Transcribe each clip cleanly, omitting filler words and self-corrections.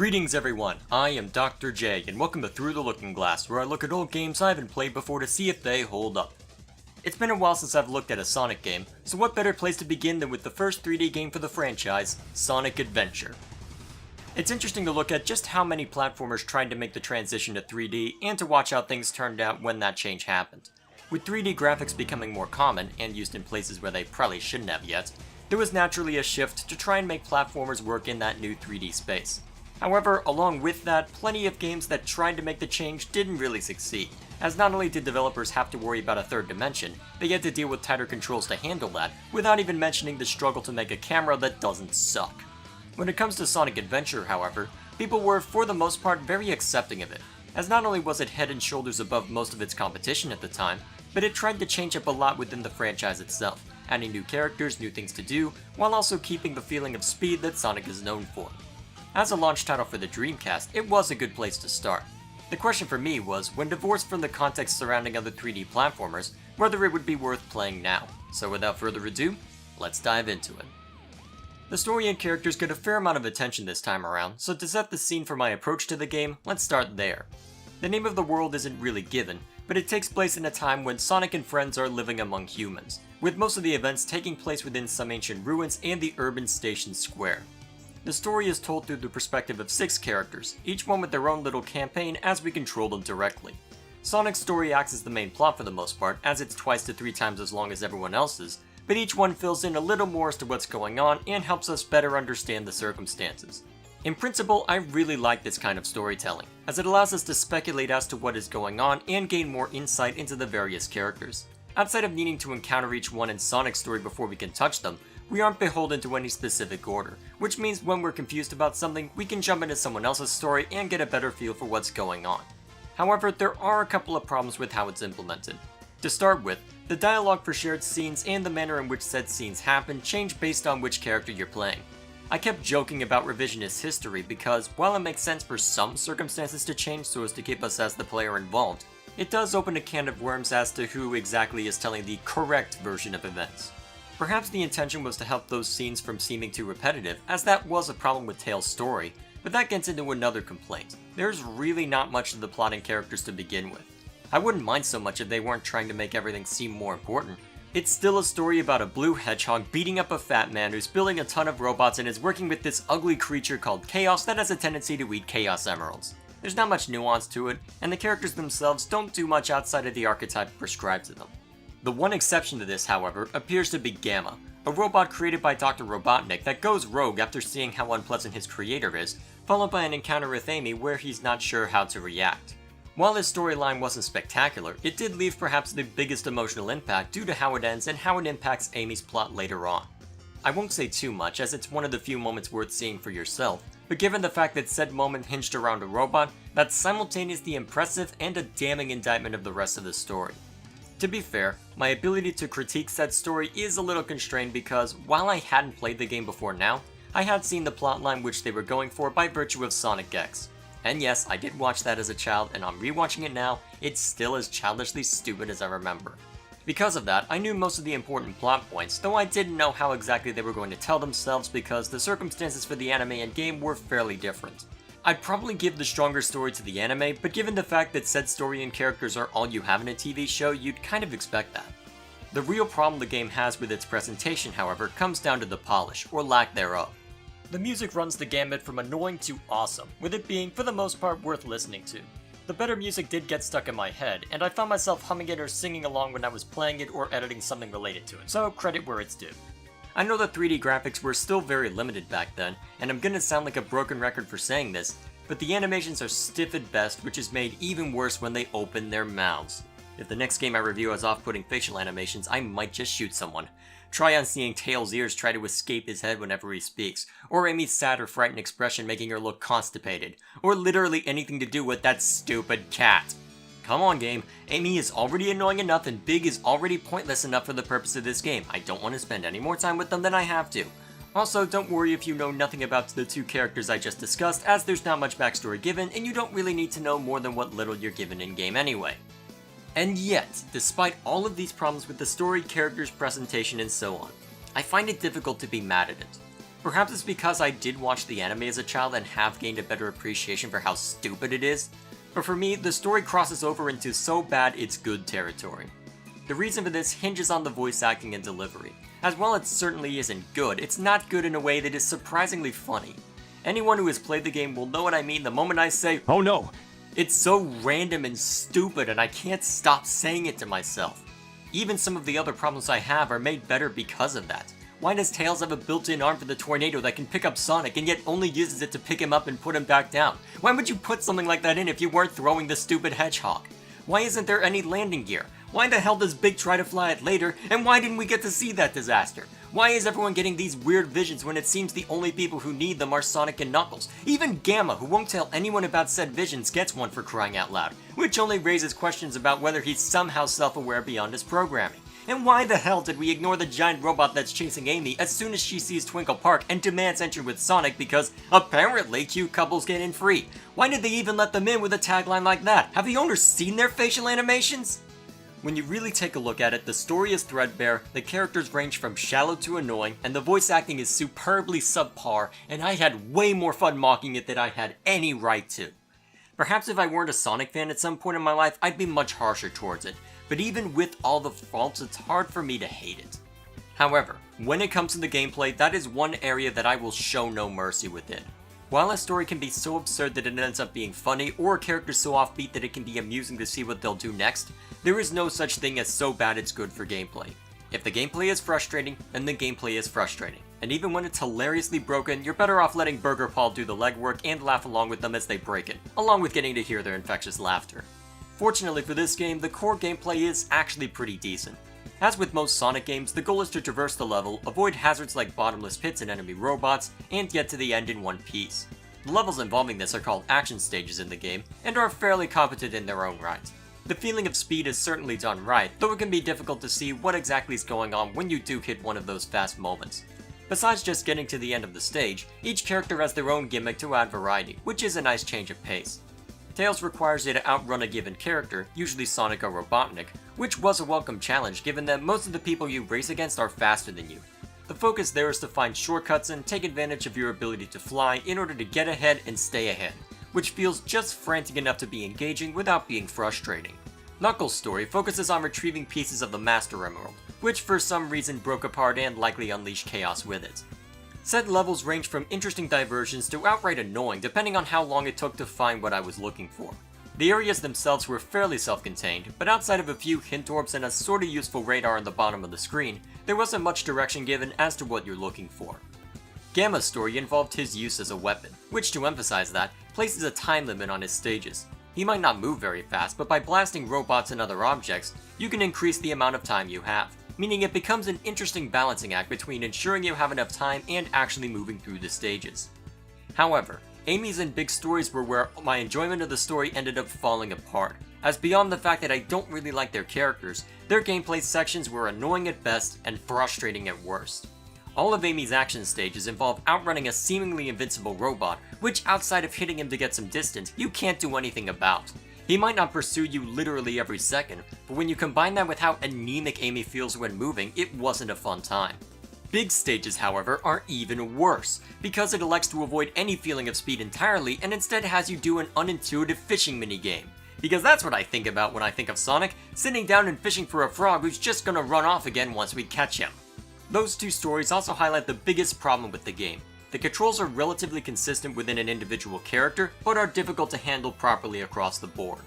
Greetings everyone, I am Dr. J, and welcome to Through the Looking Glass, where I look at old games I haven't played before to see if they hold up. It's been a while since I've looked at a Sonic game, so what better place to begin than with the first 3D game for the franchise, Sonic Adventure. It's interesting to look at just how many platformers tried to make the transition to 3D, and to watch how things turned out when that change happened. With 3D graphics becoming more common, and used in places where they probably shouldn't have yet, there was naturally a shift to try and make platformers work in that new 3D space. However, along with that, plenty of games that tried to make the change didn't really succeed, as not only did developers have to worry about a third dimension, they had to deal with tighter controls to handle that, without even mentioning the struggle to make a camera that doesn't suck. When it comes to Sonic Adventure, however, people were, for the most part, very accepting of it, as not only was it head and shoulders above most of its competition at the time, but it tried to change up a lot within the franchise itself, adding new characters, new things to do, while also keeping the feeling of speed that Sonic is known for. As a launch title for the Dreamcast, it was a good place to start. The question for me was, when divorced from the context surrounding other 3D platformers, whether it would be worth playing now. So without further ado, let's dive into it. The story and characters get a fair amount of attention this time around, so to set the scene for my approach to the game, let's start there. The name of the world isn't really given, but it takes place in a time when Sonic and friends are living among humans, with most of the events taking place within some ancient ruins and the urban station square. The story is told through the perspective of 6 characters, each one with their own little campaign as we control them directly. Sonic's story acts as the main plot for the most part, as it's twice to 3 times as long as everyone else's, but each one fills in a little more as to what's going on and helps us better understand the circumstances. In principle, I really like this kind of storytelling, as it allows us to speculate as to what is going on and gain more insight into the various characters. Outside of needing to encounter each one in Sonic's story before we can touch them, we aren't beholden to any specific order, which means when we're confused about something, we can jump into someone else's story and get a better feel for what's going on. However, there are a couple of problems with how it's implemented. To start with, the dialogue for shared scenes and the manner in which said scenes happen change based on which character you're playing. I kept joking about revisionist history because, while it makes sense for some circumstances to change so as to keep us as the player involved, it does open a can of worms as to who exactly is telling the correct version of events. Perhaps the intention was to help those scenes from seeming too repetitive, as that was a problem with Tails' story, but that gets into another complaint. There's really not much of the plot and characters to begin with. I wouldn't mind so much if they weren't trying to make everything seem more important. It's still a story about a blue hedgehog beating up a fat man who's building a ton of robots and is working with this ugly creature called Chaos that has a tendency to eat Chaos Emeralds. There's not much nuance to it, and the characters themselves don't do much outside of the archetype prescribed to them. The one exception to this, however, appears to be Gamma, a robot created by Dr. Robotnik that goes rogue after seeing how unpleasant his creator is, followed by an encounter with Amy where he's not sure how to react. While his storyline wasn't spectacular, it did leave perhaps the biggest emotional impact due to how it ends and how it impacts Amy's plot later on. I won't say too much, as it's one of the few moments worth seeing for yourself, but given the fact that said moment hinged around a robot, that's simultaneously impressive and a damning indictment of the rest of the story. To be fair, my ability to critique said story is a little constrained because, while I hadn't played the game before now, I had seen the plotline which they were going for by virtue of Sonic X. And yes, I did watch that as a child, and on rewatching it now, it's still as childishly stupid as I remember. Because of that, I knew most of the important plot points, though I didn't know how exactly they were going to tell themselves because the circumstances for the anime and game were fairly different. I'd probably give the stronger story to the anime, but given the fact that said story and characters are all you have in a TV show, you'd kind of expect that. The real problem the game has with its presentation, however, comes down to the polish, or lack thereof. The music runs the gamut from annoying to awesome, with it being, for the most part, worth listening to. The better music did get stuck in my head, and I found myself humming it or singing along when I was playing it or editing something related to it, so credit where it's due. I know that 3D graphics were still very limited back then, and I'm gonna sound like a broken record for saying this, but the animations are stiff at best, which is made even worse when they open their mouths. If the next game I review has off-putting facial animations, I might just shoot someone. Try on seeing Tails' ears try to escape his head whenever he speaks, or Amy's sad or frightened expression making her look constipated, or literally anything to do with that stupid cat. Come on game, Amy is already annoying enough and Big is already pointless enough for the purpose of this game. I don't want to spend any more time with them than I have to. Also, don't worry if you know nothing about the 2 characters I just discussed, as there's not much backstory given and you don't really need to know more than what little you're given in-game anyway. And yet, despite all of these problems with the story, characters, presentation, and so on, I find it difficult to be mad at it. Perhaps it's because I did watch the anime as a child and have gained a better appreciation for how stupid it is, but for me, the story crosses over into so bad it's good territory. The reason for this hinges on the voice acting and delivery. As while it certainly isn't good, it's not good in a way that is surprisingly funny. Anyone who has played the game will know what I mean the moment I say, "Oh no!" It's so random and stupid and I can't stop saying it to myself. Even some of the other problems I have are made better because of that. Why does Tails have a built-in arm for the tornado that can pick up Sonic and yet only uses it to pick him up and put him back down? Why would you put something like that in if you weren't throwing the stupid hedgehog? Why isn't there any landing gear? Why the hell does Big try to fly it later, and why didn't we get to see that disaster? Why is everyone getting these weird visions when it seems the only people who need them are Sonic and Knuckles? Even Gamma, who won't tell anyone about said visions, gets one for crying out loud, which only raises questions about whether he's somehow self-aware beyond his programming. And why the hell did we ignore the giant robot that's chasing Amy as soon as she sees Twinkle Park and demands entry with Sonic because apparently cute couples get in free? Why did they even let them in with a tagline like that? Have the owners seen their facial animations? When you really take a look at it, the story is threadbare, the characters range from shallow to annoying, and the voice acting is superbly subpar, and I had way more fun mocking it than I had any right to. Perhaps if I weren't a Sonic fan at some point in my life, I'd be much harsher towards it, but even with all the faults, it's hard for me to hate it. However, when it comes to the gameplay, that is one area that I will show no mercy within. While a story can be so absurd that it ends up being funny, or a character so offbeat that it can be amusing to see what they'll do next, there is no such thing as so bad it's good for gameplay. If the gameplay is frustrating, then the gameplay is frustrating. And even when it's hilariously broken, you're better off letting Burger Paul do the legwork and laugh along with them as they break it, along with getting to hear their infectious laughter. Fortunately for this game, the core gameplay is actually pretty decent. As with most Sonic games, the goal is to traverse the level, avoid hazards like bottomless pits and enemy robots, and get to the end in one piece. The levels involving this are called action stages in the game, and are fairly competent in their own right. The feeling of speed is certainly done right, though it can be difficult to see what exactly is going on when you do hit one of those fast moments. Besides just getting to the end of the stage, each character has their own gimmick to add variety, which is a nice change of pace. Tails requires you to outrun a given character, usually Sonic or Robotnik, which was a welcome challenge given that most of the people you race against are faster than you. The focus there is to find shortcuts and take advantage of your ability to fly in order to get ahead and stay ahead, which feels just frantic enough to be engaging without being frustrating. Knuckles' story focuses on retrieving pieces of the Master Emerald, which for some reason broke apart and likely unleashed chaos with it. Said levels range from interesting diversions to outright annoying depending on how long it took to find what I was looking for. The areas themselves were fairly self-contained, but outside of a few hint orbs and a sorta useful radar on the bottom of the screen, there wasn't much direction given as to what you're looking for. Gamma's story involved his use as a weapon, which to emphasize that, places a time limit on his stages. He might not move very fast, but by blasting robots and other objects, you can increase the amount of time you have, meaning it becomes an interesting balancing act between ensuring you have enough time and actually moving through the stages. However, Amy's and Big's stories were where my enjoyment of the story ended up falling apart, as beyond the fact that I don't really like their characters, their gameplay sections were annoying at best and frustrating at worst. All of Amy's action stages involve outrunning a seemingly invincible robot, which outside of hitting him to get some distance, you can't do anything about. He might not pursue you literally every second, but when you combine that with how anemic Amy feels when moving, it wasn't a fun time. Big stages, however, are even worse, because it elects to avoid any feeling of speed entirely and instead has you do an unintuitive fishing minigame. Because that's what I think about when I think of Sonic, sitting down and fishing for a frog who's just gonna run off again once we catch him. Those two stories also highlight the biggest problem with the game. The controls are relatively consistent within an individual character, but are difficult to handle properly across the board.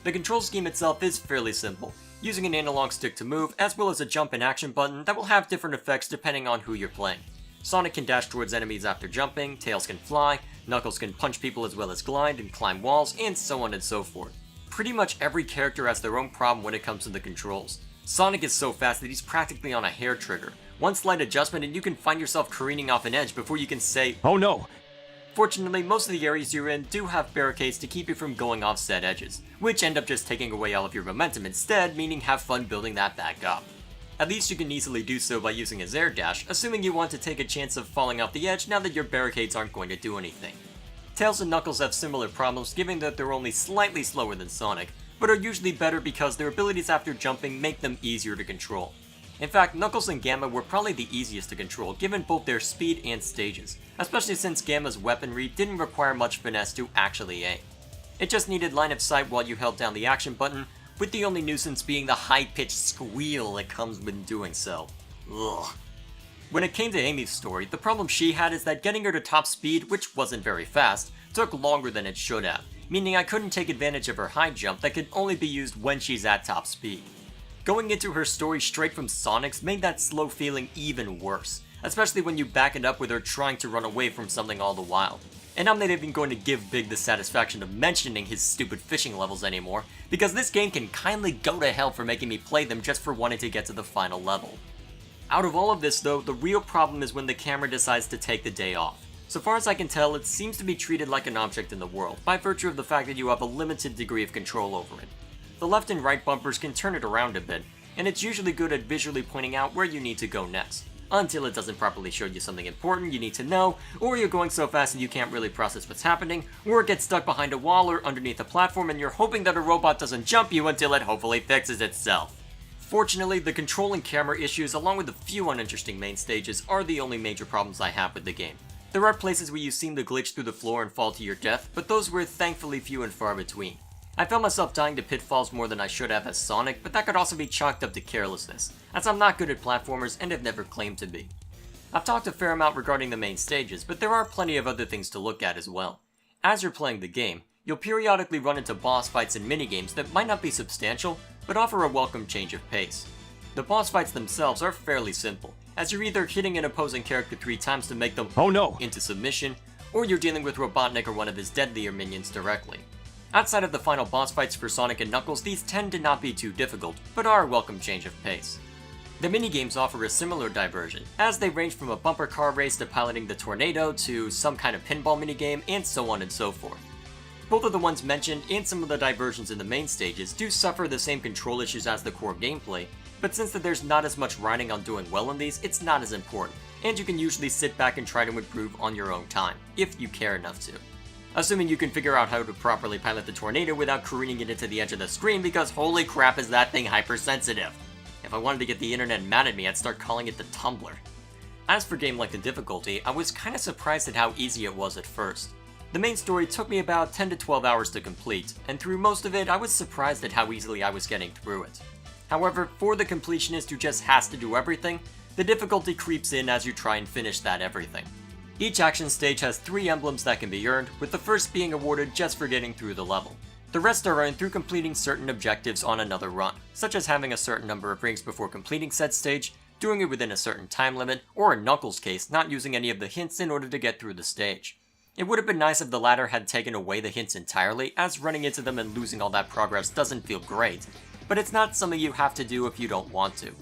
The control scheme itself is fairly simple, using an analog stick to move, as well as a jump and action button that will have different effects depending on who you're playing. Sonic can dash towards enemies after jumping, Tails can fly, Knuckles can punch people as well as glide and climb walls, and so on and so forth. Pretty much every character has their own problem when it comes to the controls. Sonic is so fast that he's practically on a hair trigger. One slight adjustment and you can find yourself careening off an edge before you can say, "Oh no!" Fortunately, most of the areas you're in do have barricades to keep you from going off said edges, which end up just taking away all of your momentum instead, meaning have fun building that back up. At least you can easily do so by using a Air Dash, assuming you want to take a chance of falling off the edge now that your barricades aren't going to do anything. Tails and Knuckles have similar problems given that they're only slightly slower than Sonic, but are usually better because their abilities after jumping make them easier to control. In fact, Knuckles and Gamma were probably the easiest to control given both their speed and stages, especially since Gamma's weaponry didn't require much finesse to actually aim. It just needed line of sight while you held down the action button, with the only nuisance being the high-pitched squeal that comes when doing so. Ugh. When it came to Amy's story, the problem she had is that getting her to top speed, which wasn't very fast, took longer than it should have, meaning I couldn't take advantage of her high jump that could only be used when she's at top speed. Going into her story straight from Sonic's made that slow feeling even worse, especially when you back it up with her trying to run away from something all the while. And I'm not even going to give Big the satisfaction of mentioning his stupid fishing levels anymore, because this game can kindly go to hell for making me play them just for wanting to get to the final level. Out of all of this though, the real problem is when the camera decides to take the day off. So far as I can tell, it seems to be treated like an object in the world, by virtue of the fact that you have a limited degree of control over it. The left and right bumpers can turn it around a bit, and it's usually good at visually pointing out where you need to go next, until it doesn't properly show you something important you need to know, or you're going so fast that you can't really process what's happening, or it gets stuck behind a wall or underneath a platform and you're hoping that a robot doesn't jump you until it hopefully fixes itself. Fortunately, the control and camera issues, along with a few uninteresting main stages, are the only major problems I have with the game. There are places where you seem to glitch through the floor and fall to your death, but those were thankfully few and far between. I found myself dying to pitfalls more than I should have as Sonic, but that could also be chalked up to carelessness, as I'm not good at platformers and have never claimed to be. I've talked a fair amount regarding the main stages, but there are plenty of other things to look at as well. As you're playing the game, you'll periodically run into boss fights and minigames that might not be substantial, but offer a welcome change of pace. The boss fights themselves are fairly simple, as you're either hitting an opposing character 3 times to make them into submission, or you're dealing with Robotnik or one of his deadlier minions directly. Outside of the final boss fights for Sonic and Knuckles, these tend to not be too difficult, but are a welcome change of pace. The minigames offer a similar diversion, as they range from a bumper car race to piloting the tornado to some kind of pinball minigame, and so on and so forth. Both of the ones mentioned and some of the diversions in the main stages do suffer the same control issues as the core gameplay, but since there's not as much riding on doing well in these, it's not as important, and you can usually sit back and try to improve on your own time, if you care enough to. Assuming you can figure out how to properly pilot the tornado without careening it into the edge of the screen, because holy crap is that thing hypersensitive. If I wanted to get the internet mad at me, I'd start calling it the Tumbler. As for game length and difficulty, I was kinda surprised at how easy it was at first. The main story took me about 10 to 12 hours to complete, and through most of it, I was surprised at how easily I was getting through it. However, for the completionist who just has to do everything, the difficulty creeps in as you try and finish that everything. Each action stage has 3 emblems that can be earned, with the first being awarded just for getting through the level. The rest are earned through completing certain objectives on another run, such as having a certain number of rings before completing said stage, doing it within a certain time limit, or in Knuckles' case, not using any of the hints in order to get through the stage. It would have been nice if the latter had taken away the hints entirely, as running into them and losing all that progress doesn't feel great, but it's not something you have to do if you don't want to.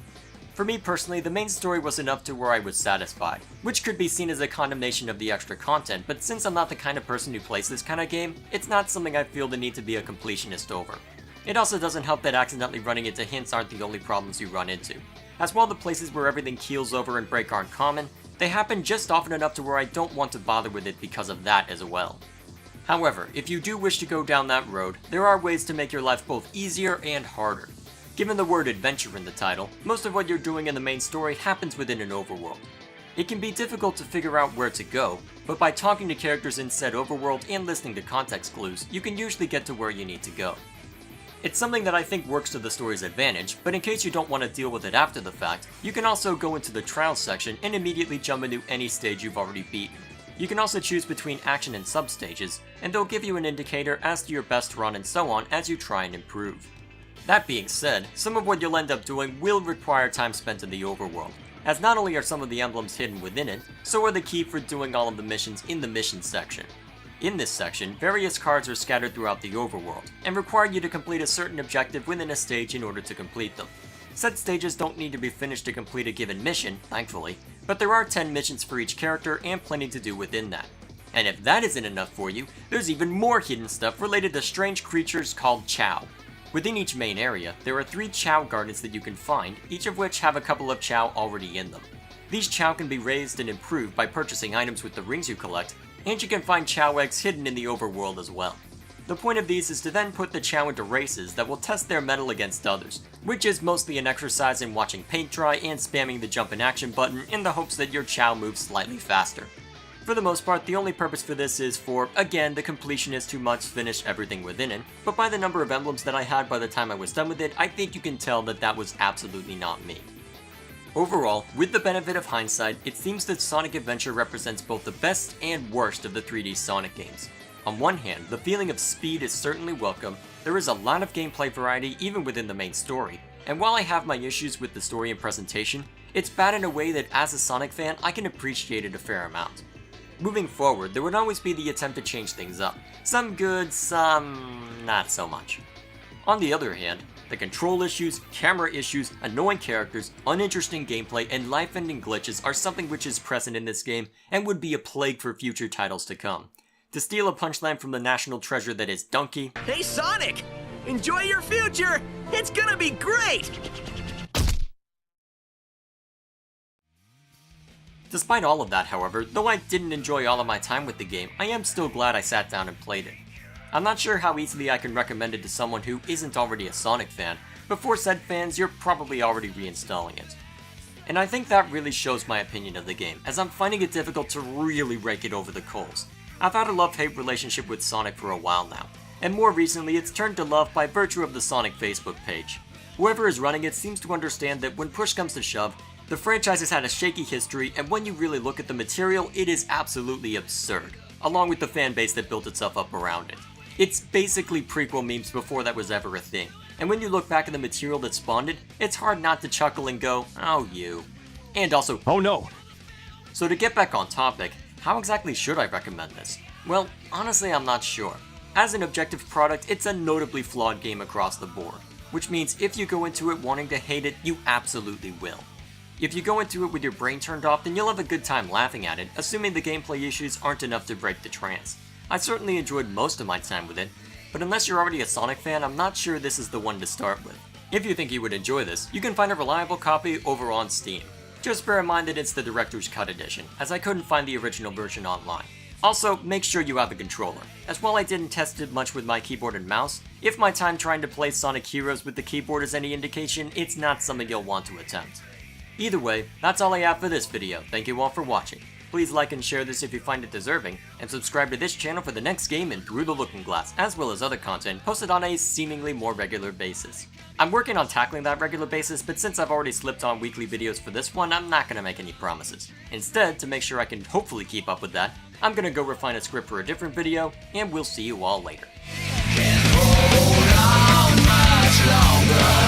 For me personally, the main story was enough to where I was satisfied, which could be seen as a condemnation of the extra content, but since I'm not the kind of person who plays this kind of game, it's not something I feel the need to be a completionist over. It also doesn't help that accidentally running into hints aren't the only problems you run into, as while the places where everything keels over and break aren't common, they happen just often enough to where I don't want to bother with it because of that as well. However, if you do wish to go down that road, there are ways to make your life both easier and harder. Given the word adventure in the title, most of what you're doing in the main story happens within an overworld. It can be difficult to figure out where to go, but by talking to characters in said overworld and listening to context clues, you can usually get to where you need to go. It's something that I think works to the story's advantage, but in case you don't want to deal with it after the fact, you can also go into the trials section and immediately jump into any stage you've already beaten. You can also choose between action and sub-stages, and they'll give you an indicator as to your best run and so on as you try and improve. That being said, some of what you'll end up doing will require time spent in the overworld, as not only are some of the emblems hidden within it, so are the key for doing all of the missions in the missions section. In this section, various cards are scattered throughout the overworld, and require you to complete a certain objective within a stage in order to complete them. Said stages don't need to be finished to complete a given mission, thankfully, but there are 10 missions for each character and plenty to do within that. And if that isn't enough for you, there's even more hidden stuff related to strange creatures called Chao. Within each main area, there are 3 Chao gardens that you can find, each of which have a couple of Chao already in them. These Chao can be raised and improved by purchasing items with the rings you collect, and you can find Chao eggs hidden in the overworld as well. The point of these is to then put the Chow into races that will test their mettle against others, which is mostly an exercise in watching paint dry and spamming the jump and action button in the hopes that your Chow moves slightly faster. For the most part, the only purpose for this is for, again, the completionist who must finish everything within it, but by the number of emblems that I had by the time I was done with it, I think you can tell that that was absolutely not me. Overall, with the benefit of hindsight, it seems that Sonic Adventure represents both the best and worst of the 3D Sonic games. On one hand, the feeling of speed is certainly welcome, there is a lot of gameplay variety even within the main story, and while I have my issues with the story and presentation, it's bad in a way that as a Sonic fan, I can appreciate it a fair amount. Moving forward, there would always be the attempt to change things up, some good, some not so much. On the other hand, the control issues, camera issues, annoying characters, uninteresting gameplay, and life-ending glitches are something which is present in this game and would be a plague for future titles to come. To steal a punchline from the national treasure that is Donkey, "Hey Sonic! Enjoy your future! It's gonna be great!" Despite all of that, however, though I didn't enjoy all of my time with the game, I am still glad I sat down and played it. I'm not sure how easily I can recommend it to someone who isn't already a Sonic fan, but for said fans, you're probably already reinstalling it. And I think that really shows my opinion of the game, as I'm finding it difficult to really rake it over the coals. I've had a love-hate relationship with Sonic for a while now, and more recently it's turned to love by virtue of the Sonic Facebook page. Whoever is running it seems to understand that when push comes to shove, the franchise has had a shaky history, and when you really look at the material, it is absolutely absurd, along with the fanbase that built itself up around it. It's basically prequel memes before that was ever a thing, and when you look back at the material that spawned it, it's hard not to chuckle and go, oh you. And also, oh no! So to get back on topic, how exactly should I recommend this? Well, honestly I'm not sure. As an objective product, it's a notably flawed game across the board, which means if you go into it wanting to hate it, you absolutely will. If you go into it with your brain turned off, then you'll have a good time laughing at it, assuming the gameplay issues aren't enough to break the trance. I certainly enjoyed most of my time with it, but unless you're already a Sonic fan, I'm not sure this is the one to start with. If you think you would enjoy this, you can find a reliable copy over on Steam. Just bear in mind that it's the Director's Cut edition, as I couldn't find the original version online. Also, make sure you have a controller, as while I didn't test it much with my keyboard and mouse, if my time trying to play Sonic Heroes with the keyboard is any indication, it's not something you'll want to attempt. Either way, that's all I have for this video. Thank you all for watching. Please like and share this if you find it deserving, and subscribe to this channel for the next game in Through the Looking Glass, as well as other content posted on a seemingly more regular basis. I'm working on tackling that regular basis, but since I've already slipped on weekly videos for this one, I'm not going to make any promises. Instead, to make sure I can hopefully keep up with that, I'm going to go refine a script for a different video, and we'll see you all later. Can't hold on much longer.